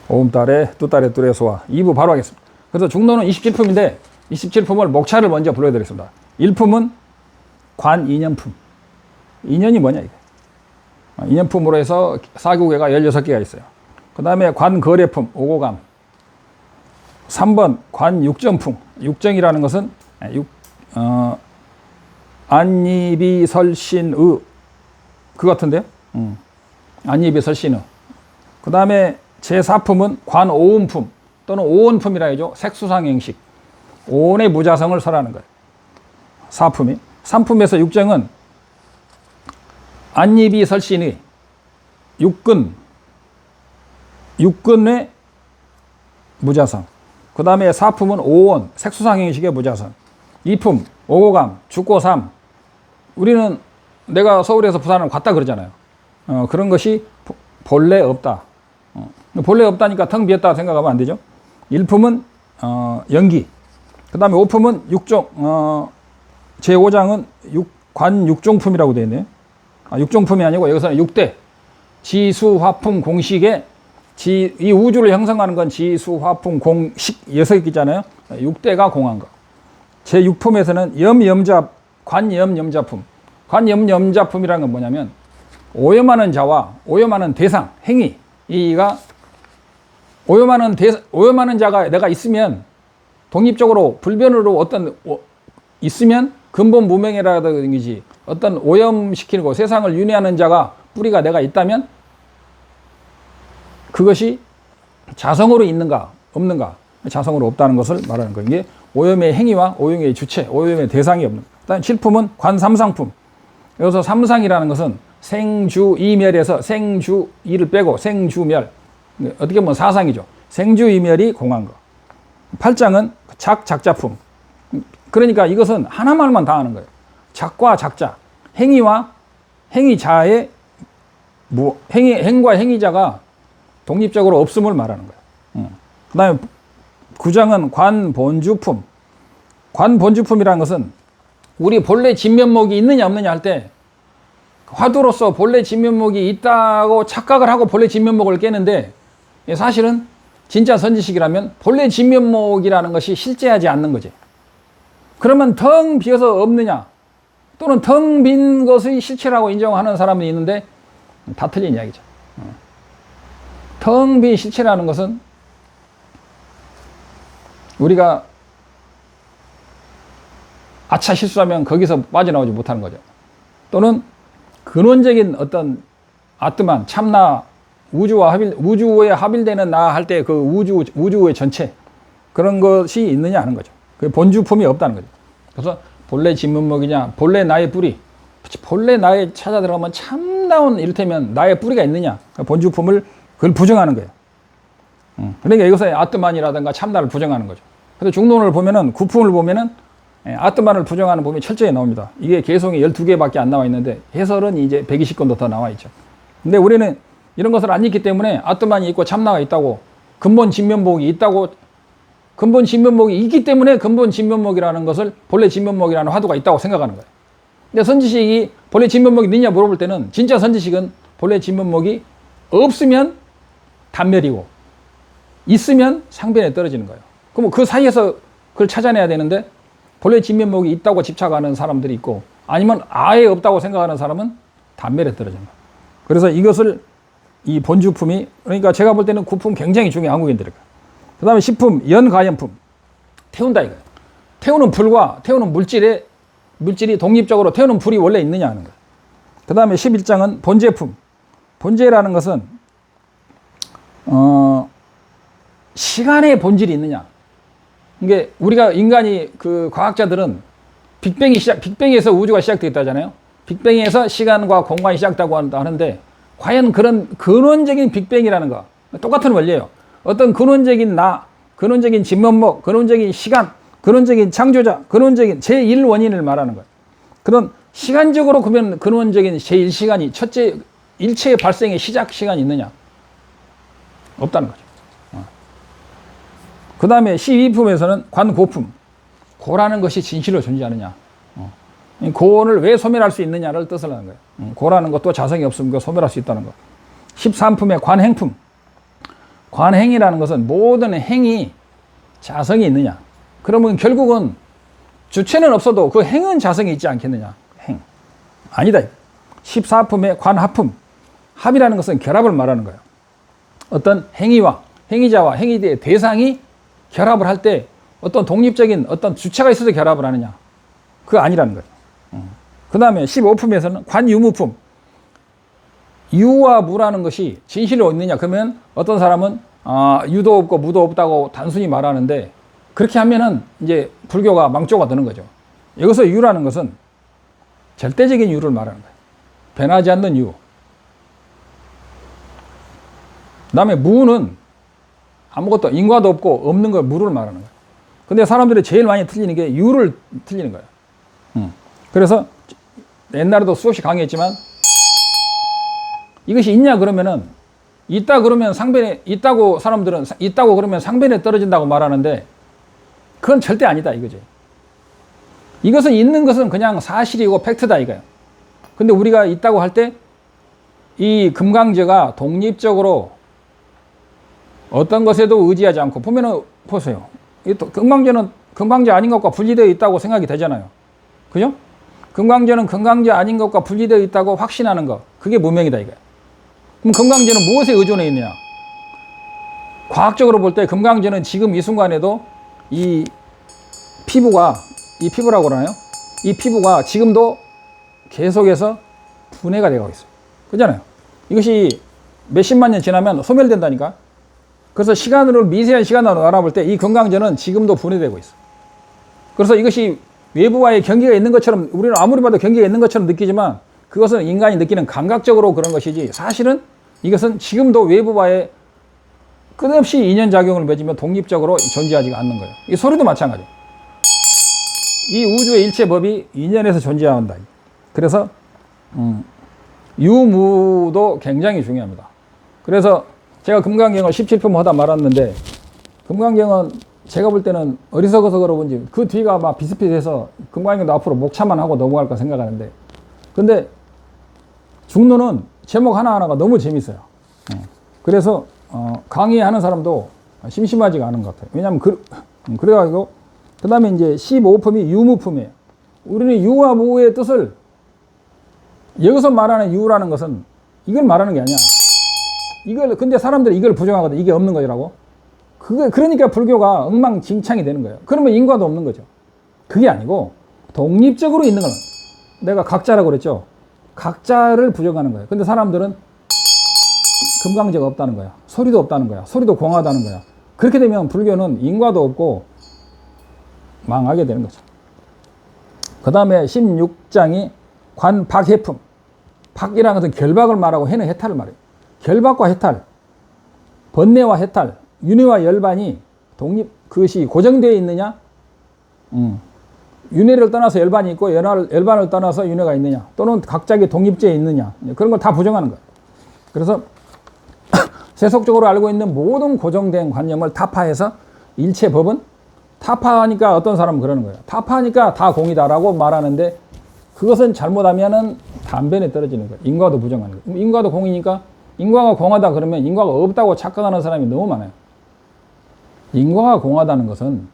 오음달에 뚜달에 뚜레소와 2부 바로 하겠습니다. 그래서 중론은 27품인데 27품을 목차를 먼저 불러드리겠습니다. 1품은 관인연품. 인연이 뭐냐 이게. 인연품으로 해서 사교계가 16개가 있어요. 그 다음에 관거래품, 오고감. 3번 관육정품. 육정이라는 것은 안이비설신의 그 같은데요. 안이비설신의. 그 다음에 제4품은 관오음품 또는 오온품이라 하죠. 색수상행식. 오온의 무자성을 설하는 거예요. 4품이. 3품에서 육정은 안이비설신의 육근의 무자성. 그 다음에 4품은 오온, 색수상행식의 무자성. 2품, 오고감, 죽고삼. 우리는 내가 서울에서 부산을 갔다 그러잖아요. 그런 것이 본래 없다. 본래 없다니까 텅 비었다 생각하면 안 되죠. 1품은 연기. 그 다음에 5품은 육종, 제5장은 관육종품이라고 되어 있네요. 육종품이 아니고 여기서는 6대. 지수, 화품, 공식에 이 우주를 형성하는 건 지수, 화품, 공식 6개잖아요. 6대가 공한 거. 제6품에서는 염염자, 관염염자품. 관염염자품이라는 건 뭐냐면 오염하는 자와 오염하는 대상, 행위. 이가 오염하는 자가 내가 있으면 독립적으로 불변으로 있으면 근본 무명이라든지 어떤 오염시키고 세상을 윤회하는 자가 뿌리가 내가 있다면 그것이 자성으로 있는가 없는가. 자성으로 없다는 것을 말하는 거예요. 이게 오염의 행위와 오염의 주체, 오염의 대상이 없는. 그다음 7품은 관삼상품. 여기서 삼상이라는 것은 생주이멸에서 생주이를 빼고 생주멸. 어떻게 보면 사상이죠. 생주이멸이 공한 거. 8장은 작자품. 그러니까 이것은 하나말만 당하는 거예요. 작과 작자. 행위와 행위자의 행과 행위자가 독립적으로 없음을 말하는 거예요. 그 다음에 9장은 관본주품. 관본주품이라는 것은 우리 본래 진면목이 있느냐 없느냐 할 때 화두로서 본래 진면목이 있다고 착각을 하고 본래 진면목을 깨는데 사실은 진짜 선지식이라면 본래 진면목이라는 것이 실제하지 않는 거지. 그러면 텅 비어서 없느냐 또는 텅 빈 것의 실체라고 인정하는 사람이 있는데 다 틀린 이야기죠. 텅 빈 실체라는 것은 우리가 아차 실수하면 거기서 빠져나오지 못하는 거죠. 또는 근원적인 어떤 아트만, 참나, 우주에 합일되는 나 할 때 그 우주의 전체 그런 것이 있느냐 하는 거죠. 그 본주품이 없다는 거죠. 그래서 본래 진면목이냐, 본래 나의 뿌리, 본래 나에 찾아 들어가면 참나온 이를테면 나의 뿌리가 있느냐, 본주품을 그걸 부정하는 거예요. 그러니까 여기서 아트만이라든가 참나를 부정하는 거죠. 그래서 중론을 보면은 구품을 보면은 아트만을 부정하는 부분이 철저히 나옵니다. 이게 개송이 12개밖에 안 나와 있는데 해설은 이제 120건도 더 나와 있죠. 근데 우리는 이런 것을 안 읽기 때문에 아트만이 있고 참나가 있다고 근본 진면목이 있다고 근본 진면목이 있기 때문에 근본 진면목이라는 것을 본래 진면목이라는 화두가 있다고 생각하는 거예요. 근데 선지식이 본래 진면목이 있느냐 물어볼 때는 진짜 선지식은 본래 진면목이 없으면 단멸이고 있으면 상변에 떨어지는 거예요. 그럼 그 사이에서 그걸 찾아내야 되는데 본래 진면목이 있다고 집착하는 사람들이 있고 아니면 아예 없다고 생각하는 사람은 단멸에 떨어지는 거예요. 그래서 이것을 이 본주품이 그러니까 제가 볼 때는 구품 굉장히 중요한 한국인들일 거예요. 그 다음에 10품 연가연품. 태운다 이거예요. 태우는 불과 태우는 물질이 독립적으로 태우는 불이 원래 있느냐 하는 거예요. 그 다음에 11장은 본제품. 본제라는 것은 시간의 본질이 있느냐. 이게 우리가 인간이 그 과학자들은 빅뱅에서 우주가 시작됐다잖아요. 빅뱅에서 시간과 공간이 시작됐다고 하는데 과연 그런 근원적인 빅뱅이라는 거 똑같은 원리예요. 어떤 근원적인 나, 근원적인 진면목, 근원적인 시간, 근원적인 창조자, 근원적인 제1원인을 말하는 거예요. 그런 시간적으로 그러면 근원적인 제1시간이 첫째 일체의 발생의 시작 시간이 있느냐? 없다는 거죠. 그 다음에 12품에서는 관고품. 고라는 것이 진실로 존재하느냐. 고를 왜 소멸할 수 있느냐를 뜻을 하는 거예요. 고라는 것도 자성이 없으면 소멸할 수 있다는 거. 13품의 관행품. 관행이라는 것은 모든 행이 자성이 있느냐. 그러면 결국은 주체는 없어도 그 행은 자성이 있지 않겠느냐. 행. 아니다. 14품의 관합품. 합이라는 것은 결합을 말하는 거예요. 어떤 행위와 행위자와 행위의 대상이 결합을 할 때 어떤 독립적인 어떤 주체가 있어서 결합을 하느냐. 그거 아니라는 거예요. 그 다음에 15품에서는 관유무품. 유와 무라는 것이 진실로 있느냐. 그러면 어떤 사람은 유도 없고 무도 없다고 단순히 말하는데 그렇게 하면은 이제 불교가 망조가 되는 거죠. 여기서 유라는 것은 절대적인 유를 말하는 거예요. 변하지 않는 유. 그 다음에 무는 아무것도 인과도 없고 없는 걸 무를 말하는 거예요. 근데 사람들이 제일 많이 틀리는 게 유를 틀리는 거예요. 그래서 옛날에도 수없이 강의했지만 이것이 있냐 그러면은 있다 그러면 상변에 있다고 사람들은 있다고 그러면 상변에 떨어진다고 말하는데 그건 절대 아니다 이거지. 이것은 있는 것은 그냥 사실이고 팩트다 이거예요. 근데 우리가 있다고 할 때 이 금강제가 독립적으로 어떤 것에도 의지하지 않고 보면은 보세요. 금강제는 금강제 아닌 것과 분리되어 있다고 생각이 되잖아요. 그죠? 금강제는 금강제 아닌 것과 분리되어 있다고 확신하는 것. 그게 무명이다 이거예요. 그럼 금강제는 무엇에 의존해 있느냐? 과학적으로 볼 때 금강제는 지금 이 순간에도 이 피부라고 그러나요? 이 피부가 지금도 계속해서 분해가 되고 있어요. 그잖아요. 이것이 몇십만 년 지나면 소멸된다니까. 그래서 미세한 시간으로 알아볼 때 이 금강제는 지금도 분해되고 있어. 그래서 이것이 외부와의 경계가 있는 것처럼 우리는 아무리 봐도 경계가 있는 것처럼 느끼지만 그것은 인간이 느끼는 감각적으로 그런 것이지 사실은 이것은 지금도 외부와의 끝없이 인연작용을 맺으며 독립적으로 존재하지 않는 거예요. 이 소리도 마찬가지예요. 이 우주의 일체 법이 인연에서 존재한다. 그래서 유무도 굉장히 중요합니다. 그래서 제가 금강경을 17품 하다 말았는데 금강경은 제가 볼 때는 어리석어서 그런지 그 뒤가 막 비슷비슷해서 금강경도 앞으로 목차만 하고 넘어갈까 생각하는데 근데 중론은 제목 하나하나가 너무 재밌어요. 그래서 강의하는 사람도 심심하지가 않은 것 같아요. 왜냐하면 그래가지고 그 다음에 이제 15품이 유무품이에요. 우리는 유와 무의 뜻을 여기서 말하는 유라는 것은 이걸 말하는 게 아니야. 근데 사람들이 이걸 부정하거든. 이게 없는 거라고. 그러니까 불교가 엉망진창이 되는 거예요. 그러면 인과도 없는 거죠. 그게 아니고 독립적으로 있는 거는 내가 각자라고 그랬죠. 각자를 부정하는 거예요. 근데 사람들은 금강제가 없다는 거야. 소리도 없다는 거야. 소리도 공하다는 거야. 그렇게 되면 불교는 인과도 없고 망하게 되는 거죠. 그 다음에 16장이 관박해품. 박이라는 것은 결박을 말하고 해는 해탈을 말해요. 결박과 해탈, 번뇌와 해탈, 윤회와 열반이 그것이 고정되어 있느냐? 윤회를 떠나서 열반이 있고 열반을 떠나서 윤회가 있느냐? 또는 각자의 독립제에 있느냐? 그런 걸 다 부정하는 거예요. 그래서 세속적으로 알고 있는 모든 고정된 관념을 타파해서 일체 법은 타파하니까 어떤 사람은 그러는 거예요. 타파하니까 다 공이다라고 말하는데 그것은 잘못하면은 단변에 떨어지는 거예요. 인과도 부정하는 거예요. 인과도 공이니까 인과가 공하다 그러면 인과가 없다고 착각하는 사람이 너무 많아요. 인과가 공하다는 것은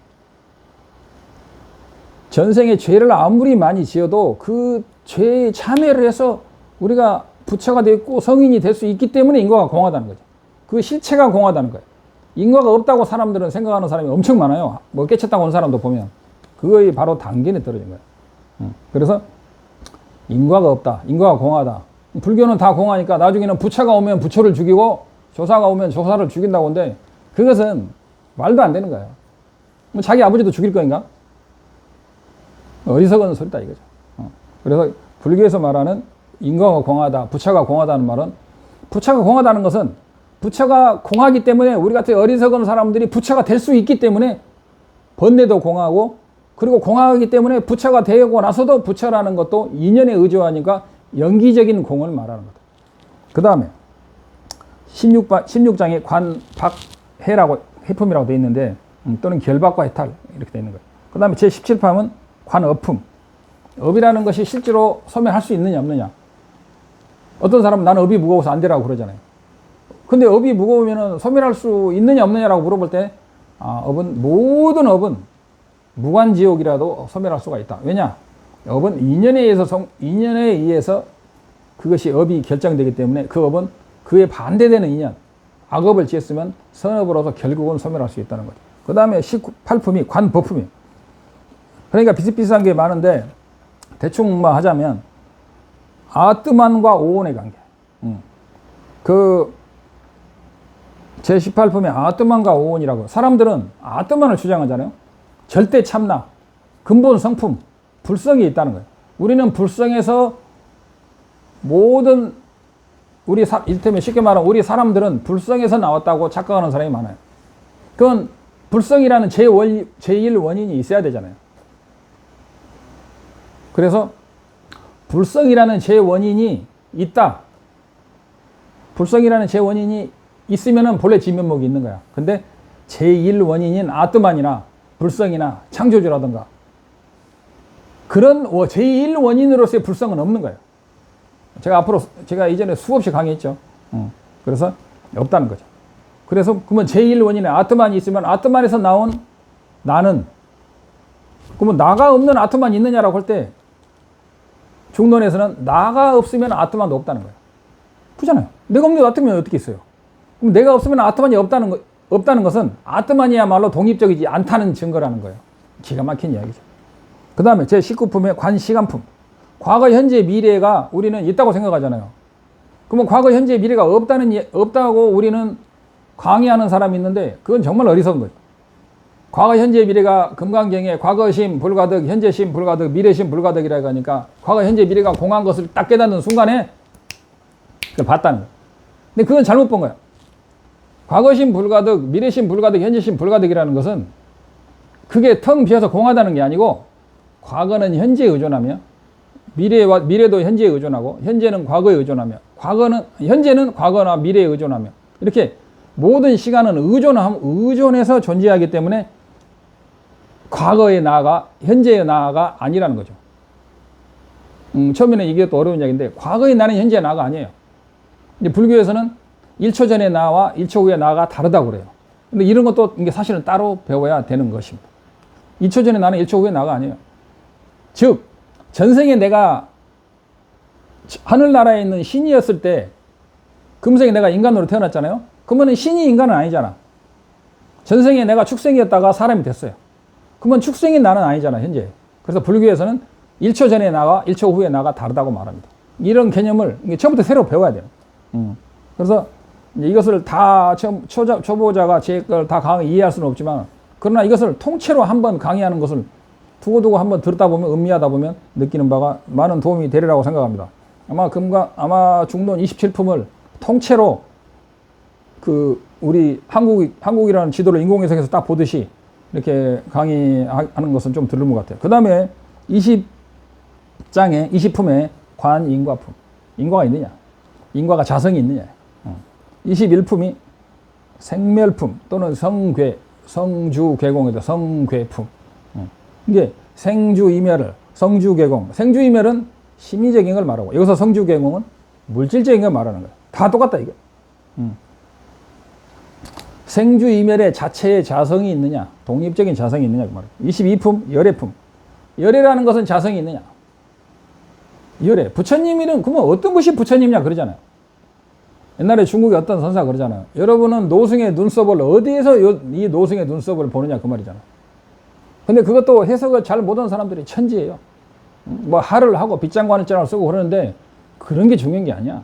전생에 죄를 아무리 많이 지어도 그 죄에 참여를 해서 우리가 부처가 됐고 성인이 될 수 있기 때문에 인과가 공하다는 거죠. 그 실체가 공하다는 거예요. 인과가 없다고 사람들은 생각하는 사람이 엄청 많아요. 뭐 깨쳤다고 온 사람도 보면 그거에 바로 단견에 떨어진 거예요. 그래서 인과가 없다. 인과가 공하다. 불교는 다 공하니까 나중에는 부처가 오면 부처를 죽이고 조사가 오면 조사를 죽인다고 하는데 그것은 말도 안 되는 거예요. 자기 아버지도 죽일 거인가? 어리석은 소리다 이거죠. 그래서 불교에서 말하는 인과가 공하다, 부처가 공하다는 말은 부처가 공하다는 것은 부처가 공하기 때문에 우리 같은 어리석은 사람들이 부처가 될 수 있기 때문에 번뇌도 공하고 그리고 공하기 때문에 부처가 되고 나서도 부처라는 것도 인연에 의존하니까 연기적인 공을 말하는 거다. 그 다음에 16장에 관박해라고 해품이라고 되어 있는데 또는 결박과 해탈 이렇게 되어 있는 거예요. 그 다음에 제17품은 관업품. 업이라는 것이 실제로 소멸할 수 있느냐 없느냐. 어떤 사람은 나는 업이 무거워서 안 되라고 그러잖아요. 근데 업이 무거우면 소멸할 수 있느냐 없느냐라고 물어볼 때, 모든 업은 무관지옥이라도 소멸할 수가 있다. 왜냐? 업은 인연에 의해서 그것이 업이 결정되기 때문에 그 업은 그에 반대되는 인연, 악업을 지었으면 선업으로서 결국은 소멸할 수 있다는 거죠. 그 다음에 18품이 관법품이에요. 그러니까 비슷비슷한 게 많은데 대충만 하자면 아뜨만과 오온의 관계. 제 18품에 아뜨만과 오온이라고. 사람들은 아뜨만을 주장하잖아요. 절대 참나, 근본 성품, 불성이 있다는 거예요. 우리는 불성에서 모든 이를테면 쉽게 말하면 우리 사람들은 불성에서 나왔다고 착각하는 사람이 많아요. 그건 불성이라는 제1 원인이 있어야 되잖아요. 그래서 불성이라는 제 원인이 있다. 불성이라는 제 원인이 있으면은 본래 진면목이 있는 거야. 근데 제1 원인인 아뜨만이나 불성이나 창조주라든가 그런 제1 원인으로서의 불성은 없는 거예요. 제가 이전에 수없이 강의했죠. 그래서 없다는 거죠. 그래서 그러면 제1 원인에 아트만이 있으면 아트만에서 나온 나는, 그러면 나가 없는 아트만이 있느냐라고 할 때 중론에서는 나가 없으면 아트만도 없다는 거예요. 그렇잖아요. 내가 없는 아트만이 어떻게 있어요? 그럼 내가 없으면 아트만이 없다는 것은 아트만이야말로 독립적이지 않다는 증거라는 거예요. 기가 막힌 이야기죠. 그 다음에 제 19품의 관시간품. 과거, 현재, 미래가 우리는 있다고 생각하잖아요. 그러면 과거, 현재, 미래가 없다고 우리는 강의하는 사람이 있는데 그건 정말 어리석은 거예요. 과거, 현재, 미래가 금강경에 과거심 불가득, 현재심 불가득, 미래심 불가득이라고 하니까 과거, 현재, 미래가 공한 것을 딱 깨닫는 순간에 그걸 봤다는 거예요. 근데 그건 잘못 본 거야. 과거심 불가득, 미래심 불가득, 현재심 불가득이라는 것은 그게 텅 비어서 공하다는 게 아니고 과거는 현재에 의존하며 미래도 현재에 의존하고 현재는 과거에 의존하며 현재는 과거나 미래에 의존하며 이렇게 모든 시간은 의존해서 존재하기 때문에 과거의 나가 현재의 나가 아니라는 거죠. 처음에는 이게 또 어려운 이야기인데 과거의 나는 현재의 나가 아니에요. 이제 불교에서는 1초 전의 나와 1초 후의 나가 다르다고 그래요. 근데 이런 것도 이게 사실은 따로 배워야 되는 것입니다. 2초 전의 나는 1초 후의 나가 아니에요. 즉 전생에 내가 하늘나라에 있는 신이었을 때 금생에 내가 인간으로 태어났잖아요. 그러면 신이 인간은 아니잖아. 전생에 내가 축생이었다가 사람이 됐어요. 그러면 축생인 나는 아니잖아, 현재. 그래서 불교에서는 1초 전의 나와 1초 후의 나가 다르다고 말합니다. 이런 개념을 처음부터 새로 배워야 돼요. 그래서 이것을 다 초보자가 제 걸 다 이해할 수는 없지만 그러나 이것을 통째로 한번 강의하는 것을 두고두고 한번 들었다 보면 음미하다 보면 느끼는 바가 많은 도움이 되리라고 생각합니다. 아마 중론 27품을 통째로 우리 한국이라는 지도를 인공위성에서 딱 보듯이 이렇게 강의하는 것은 좀 드문 것 같아요. 그 다음에 20품에 관인과품. 인과가 있느냐? 인과가 자성이 있느냐? 21품이 생멸품 또는 성주괴공에도 성괴품. 이게 생주이멸을, 성주괴공. 생주이멸은 심리적인 걸 말하고 여기서 성주괴공은 물질적인 걸 말하는 거예요. 다 똑같다 이게. 생주이멸의 자체의 자성이 있느냐, 독립적인 자성이 있느냐 그 말이에요. 22품 열애품. 열애라는 것은 자성이 있느냐. 열애. 부처님 이름 그러면 어떤 것이 부처님이냐 그러잖아요. 옛날에 중국의 어떤 선사가 그러잖아요. 여러분은 노승의 눈썹을 어디에서 이 노승의 눈썹을 보느냐 그 말이잖아요. 근데 그것도 해석을 잘 못하는 사람들이 천지예요. 뭐 하를 하고 빗장관을자를 쓰고 그러는데 그런 게 중요한 게 아니야.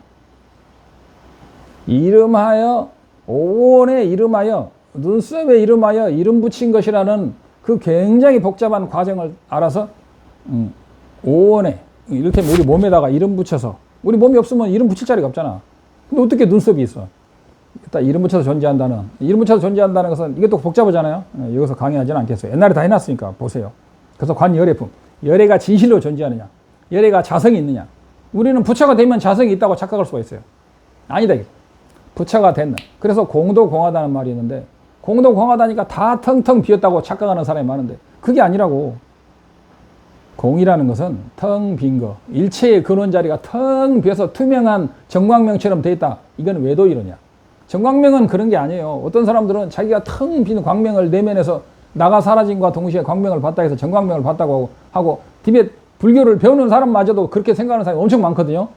이름하여 오온에 이름하여 눈썹에 이름하여 이름 붙인 것이라는 그 굉장히 복잡한 과정을 알아서 오온에 이를테면 우리 몸에다가 이름 붙여서 우리 몸이 없으면 이름 붙일 자리가 없잖아. 근데 어떻게 눈썹이 있어? 딱 이름 붙여서 존재한다는 것은 이것도 복잡하잖아요. 여기서 강의하지는 않겠어요. 옛날에 다 해놨으니까 보세요. 그래서 관열애품. 열애가 진실로 존재하느냐, 열애가 자성이 있느냐. 우리는 부처가 되면 자성이 있다고 착각할 수가 있어요. 아니다. 부처가 됐나. 그래서 공도공하다는 말이 있는데 공도공하다니까 다 텅텅 비었다고 착각하는 사람이 많은데 그게 아니라고. 공이라는 것은 텅 빈 거, 일체의 근원 자리가 텅 비어서 투명한 정광명처럼 돼 있다. 이건 외도이론이야. 정광명은 그런 게 아니에요. 어떤 사람들은 자기가 텅 빈 광명을 내면에서 나가 사라짐과 동시에 광명을 봤다 해서 정광명을 봤다고 하고 티베트 불교를 배우는 사람마저도 그렇게 생각하는 사람이 엄청 많거든요.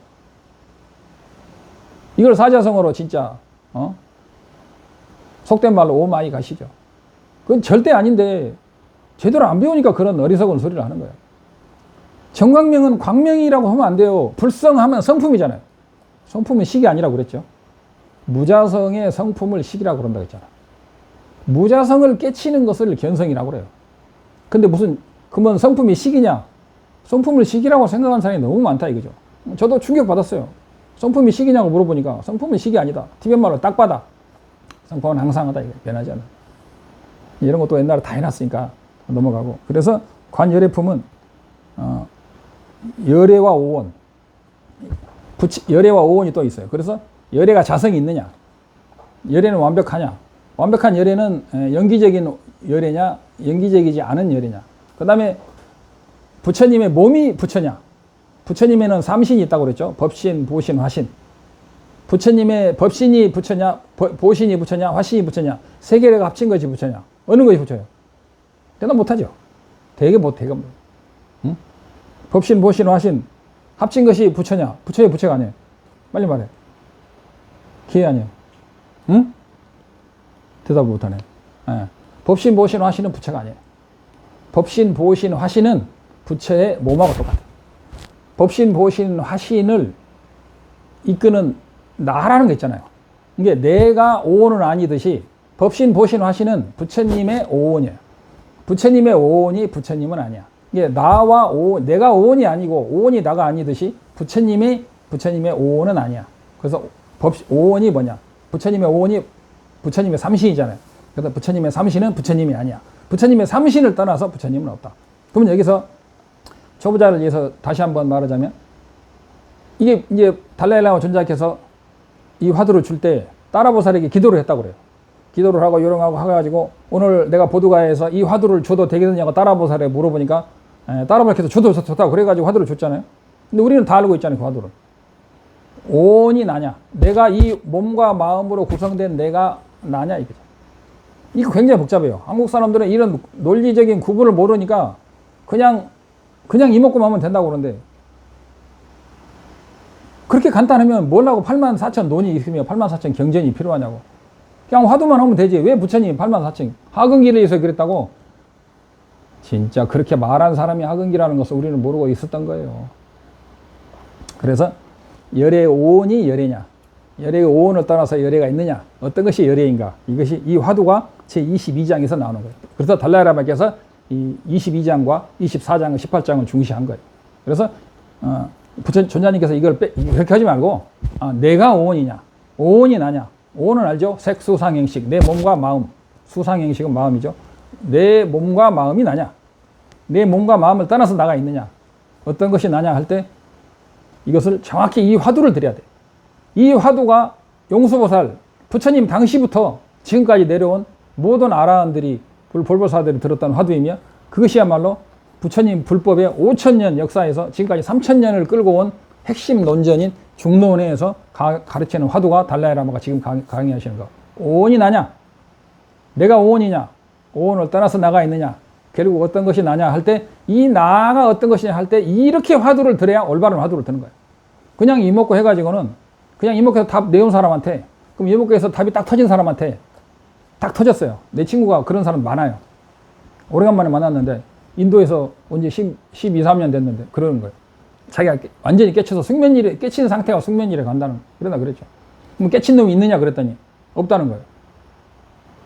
이걸 사자성어로 진짜 속된 말로 오마이 가시죠. 그건 절대 아닌데 제대로 안 배우니까 그런 어리석은 소리를 하는 거예요. 정광명은 광명이라고 하면 안 돼요. 불성하면 성품이잖아요. 성품은 식이 아니라고 그랬죠. 무자성의 성품을 식이라고 그런다고 했잖아. 무자성을 깨치는 것을 견성이라고 그래요. 근데 무슨 그러면 성품이 식이냐? 성품을 식이라고 생각하는 사람이 너무 많다 이거죠. 저도 충격받았어요. 성품이 식이냐고 물어보니까 성품은 식이 아니다. 티벳 말로 딱 받아. 성품은 항상하다. 이거 변하지 않아. 이런 것도 옛날에 다 해놨으니까 넘어가고. 그래서 관열애품은 열애와 오온, 열애와 오온이 또 있어요. 그래서 열애가 자성이 있느냐, 열애는 완벽하냐, 완벽한 열애는 연기적인 열애냐, 연기적이지 않은 열애냐. 그 다음에 부처님의 몸이 부처냐, 부처님에는 삼신이 있다고 그랬죠. 법신, 보신, 화신. 부처님의 법신이 부처냐, 보신이 부처냐, 화신이 부처냐, 세 개가 합친 것이 부처냐, 어느 것이 부처예요? 대답 못하죠. 되게 못해. 응? 법신, 보신, 화신 합친 것이 부처냐? 부처의 부처가 아니에요. 빨리 말해. 기회 아니에요. 응? 대답 못하네. 예. 법신, 보신, 화신은 부처가 아니에요. 법신, 보신, 화신은 부처의 몸하고 똑같아요. 법신, 보신, 화신을 이끄는 나라는 거 있잖아요. 이게 내가 오온은 아니듯이 법신, 보신, 화신은 부처님의 오온이에요. 부처님의 오온이 부처님은 아니야. 이게 나와 오온, 내가 오온이 아니고 오온이 나가 아니듯이 부처님의 오온은 아니야. 그래서 오온이 뭐냐? 부처님의 오온이 부처님의 삼신이잖아요. 그래서 부처님의 삼신은 부처님이 아니야. 부처님의 삼신을 떠나서 부처님은 없다. 그러면 여기서 초보자를 위해서 다시 한번 말하자면 이게 이제 달라일라마 존자께서 이 화두를 줄 때 따라보살에게 기도를 했다고 그래요. 기도를 하고 요령하고 해가지고 오늘 내가 보두가에서 이 화두를 줘도 되겠느냐고 따라보살에 물어보니까 따라보살께서 줘도 좋다고 그래가지고 화두를 줬잖아요. 근데 우리는 다 알고 있잖아요. 그 화두를. 오온이 나냐? 내가 이 몸과 마음으로 구성된 내가 나냐? 이거죠. 이거 굉장히 복잡해요. 한국 사람들은 이런 논리적인 구분을 모르니까 그냥 이먹고 마면 된다고 그러는데 그렇게 간단하면 뭘라고 84,000 논이 있으며 84,000 경전이 필요하냐고. 그냥 화두만 하면 되지. 왜 부처님이 84,000 하근기를 해서 그랬다고? 진짜 그렇게 말한 사람이 하근기라는 것을 우리는 모르고 있었던 거예요. 그래서 열의 오온이 열애냐, 열의 오온을 떠나서 열애가 있느냐, 어떤 것이 열애인가, 이것이 이 화두가 제22장에서 나오는 거예요. 그래서 달라이라마께서 이 22장과 24장, 18장을 중시한 거예요. 그래서 존자님께서 이걸 그렇게 하지 말고 내가 오온이냐, 오온이 나냐. 오온은 알죠? 색, 수상행식, 내 몸과 마음. 수상행식은 마음이죠. 내 몸과 마음이 나냐, 내 몸과 마음을 떠나서 나가 있느냐, 어떤 것이 나냐 할 때 이것을 정확히 이 화두를 드려야 돼. 이 화두가 용수보살, 부처님 당시부터 지금까지 내려온 모든 아라한들이 볼보사들이 들었던 화두이며 그것이야말로 부처님 불법의 5,000년 역사에서 지금까지 3,000년을 끌고 온 핵심 논전인 중론회에서 가르치는 화두가 달라이라마가 지금 강의하시는 거. 오온이 나냐? 내가 오온이냐? 오온을 떠나서 나가 있느냐? 결국 어떤 것이 나냐 할 때 이 나가 어떤 것이냐 할 때 이렇게 화두를 들어야 올바른 화두를 드는 거예요. 그냥 이먹고 해가지고는 그냥 이먹고해서 답 내온 사람한테 그럼 이먹고해서 답이 딱 터진 사람한테 딱 터졌어요. 내 친구가 그런 사람 많아요. 오래간만에 만났는데 인도에서 온 지 12, 13년 됐는데 그러는 거예요. 자기가 완전히 깨쳐서 깨친 상태가 숙면일에 간다는 그러나 그랬죠. 그럼 깨친 놈이 있느냐 그랬더니 없다는 거예요.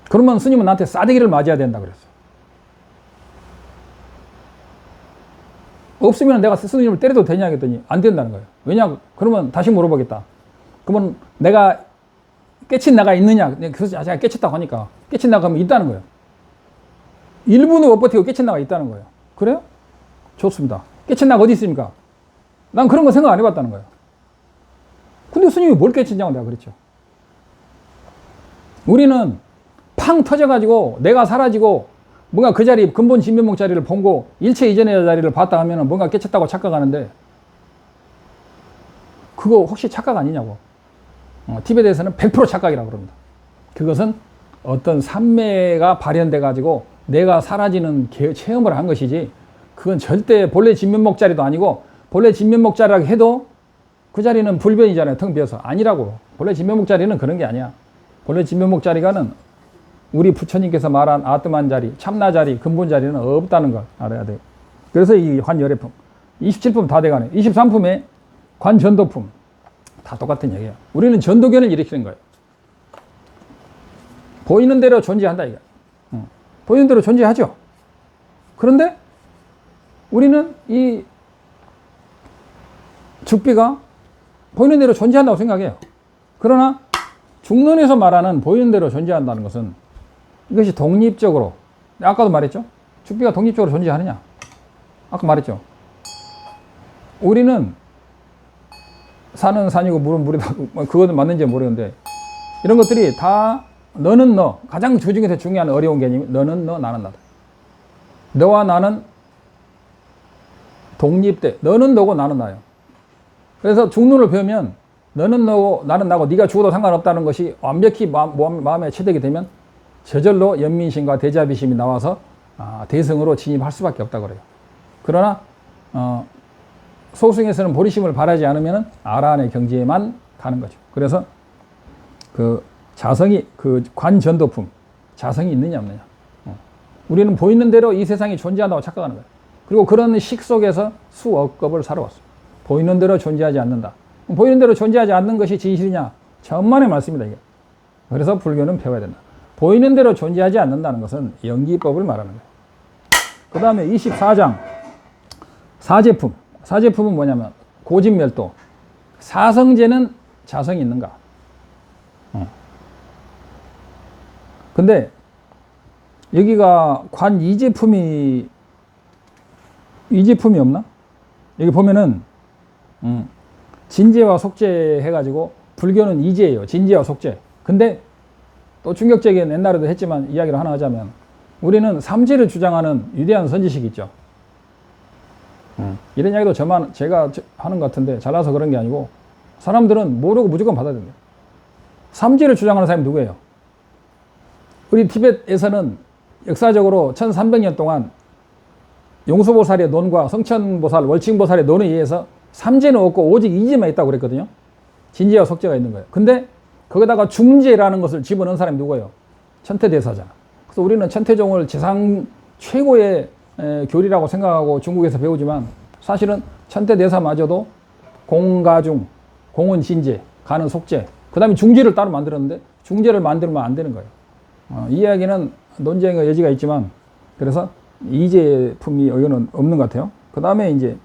그러면 스님은 나한테 싸대기를 맞아야 된다 그랬어요. 없으면 내가 스님을 때려도 되냐 그랬더니 안 된다는 거예요. 왜냐? 그러면 다시 물어보겠다. 그러면 내가 깨친 나가 있느냐? 그래서 제가 깨쳤다고 하니까 깨친 나가 하면 있다는 거예요. 1분을 못 버티고 깨친 나가 있다는 거예요. 그래요? 좋습니다. 깨친 나가 어디 있습니까? 난 그런 거 생각 안 해봤다는 거예요. 근데 스님이 뭘 깨친냐고 내가 그랬죠. 우리는 팡 터져가지고 내가 사라지고 뭔가 그 자리 근본 진면목 자리를 본고 일체 이전의 자리를 봤다 하면 뭔가 깨쳤다고 착각하는데 그거 혹시 착각 아니냐고. 티베트에서는 100% 착각이라고 그럽니다. 그것은 어떤 산매가 발현돼 가지고 내가 사라지는 체험을 한 것이지, 그건 절대 본래 진면목 자리도 아니고, 본래 진면목 자리라고 해도 그 자리는 불변이잖아요. 텅 비어서. 아니라고. 본래 진면목 자리는 그런 게 아니야. 본래 진면목 자리가는 우리 부처님께서 말한 아트만 자리, 참나 자리, 근본 자리는 없다는 걸 알아야 돼요. 그래서 이 관열애품 27품 다 돼가네. 23품에 관전도품 다 똑같은 얘기예요. 우리는 전도견을 일으키는 거예요. 보이는 대로 존재한다 이거. 보이는 대로 존재하죠. 그런데 우리는 이 죽비가 보이는 대로 존재한다고 생각해요. 그러나 중론에서 말하는 보이는 대로 존재한다는 것은 이것이 독립적으로, 아까도 말했죠. 죽비가 독립적으로 존재하느냐. 아까 말했죠. 우리는 산은 산이고 물은 물이다. 그거는 맞는지 모르겠는데, 이런 것들이 다 너는 너, 가장 중에서 중요한 어려운 개념이 너는 너, 나는 나다. 너와 나는 독립돼. 너는 너고 나는 나요. 그래서 중론을 배우면 너는 너고 나는 나고 네가 죽어도 상관없다는 것이 완벽히 마음에 체득이 되면 저절로 연민심과 대자비심이 나와서 대승으로 진입할 수밖에 없다고 그래요. 그러나 소승에서는 보리심을 바라지 않으면 아라한의 경지에만 가는 거죠. 그래서 그 자성이, 그 관전도품, 자성이 있느냐 없느냐. 우리는 보이는 대로 이 세상이 존재한다고 착각하는 거예요. 그리고 그런 식 속에서 수억 겁을 살아왔어요. 보이는 대로 존재하지 않는다. 보이는 대로 존재하지 않는 것이 진실이냐? 천만의 말씀이다 이게. 그래서 불교는 배워야 된다. 보이는 대로 존재하지 않는다는 것은 연기법을 말하는 거예요. 그 다음에 24장 사제품. 사제품은 뭐냐면 고진멸도. 사성제는 자성이 있는가? 근데 여기가 관 이제품이 없나? 여기 보면은 진제와 속제 해가지고 불교는 이제예요. 진제와 속제. 근데 또 충격적인, 옛날에도 했지만 이야기를 하나 하자면 우리는 삼제를 주장하는 위대한 선지식이 있죠. 이런 이야기도 제가 하는 것 같은데 잘나서 그런 게 아니고 사람들은 모르고 무조건 받아들여요. 삼제를 주장하는 사람이 누구예요? 우리 티벳에서는 역사적으로 1300년 동안 용수보살의 논과 성천보살, 월칭보살의 논에 의해서 삼제는 없고 오직 이제만 있다고 그랬거든요. 진제와 속제가 있는 거예요. 근데 거기다가 중제라는 것을 집어넣은 사람이 누구예요? 천태대사잖아. 그래서 우리는 천태종을 지상 최고의 교리라고 생각하고 중국에서 배우지만 사실은 천태대사마저도 공가중, 공은 진제, 가는 속제, 그 다음에 중제를 따로 만들었는데 중제를 만들면 안 되는 거예요. 이 이야기는 논쟁의 여지가 있지만, 그래서 이제품이 여기는 없는 것 같아요. 그 다음에 이제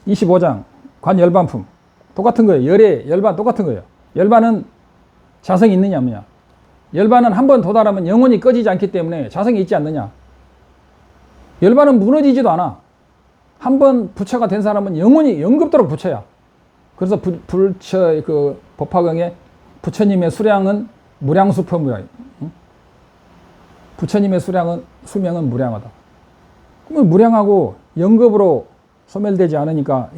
25장 관열반품 똑같은 거예요. 열반 똑같은 거예요. 열반은 자성이 있느냐 없느냐. 열반은 한번 도달하면 영원히 꺼지지 않기 때문에 자성이 있지 않느냐. 열반은 무너지지도 않아. 한번 부처가 된 사람은 영원히 영급도록 부처야. 그래서 부처 그 법화경에 부처님의 수량은 무량수퍼무량. 부처님의 수명은 무량하다. 그러면 무량하고 영급으로 소멸되지 않으니까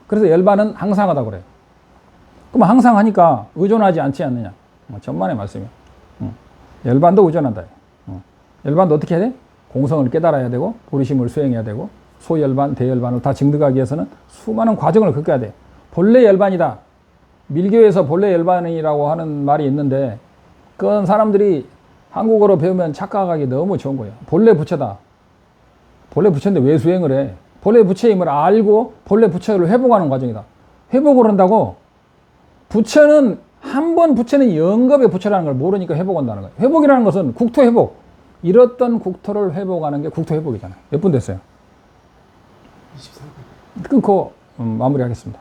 그래서 열반은 항상하다고 그래요. 그럼 항상하니까 의존하지 않지 않느냐. 전만의 말씀이에요. 열반도 의존한다. 열반도 어떻게 해야 돼? 공성을 깨달아야 되고 보리심을 수행해야 되고 소열반, 대열반을 다 증득하기 위해서는 수많은 과정을 겪어야 돼. 본래 열반이다. 밀교에서 본래 열반이라고 하는 말이 있는데 그건 사람들이 한국어로 배우면 착각하기 너무 좋은 거예요. 본래 부처다. 본래 부처인데 왜 수행을 해? 본래 부처임을 알고 본래 부처를 회복하는 과정이다. 회복을 한다고? 부처는 부처는 영겁의 부처라는 걸 모르니까 회복한다는 거예요. 회복이라는 것은 국토 회복. 잃었던 국토를 회복하는 게 국토 회복이잖아요. 몇 분 됐어요? 23분. 끊고 마무리하겠습니다.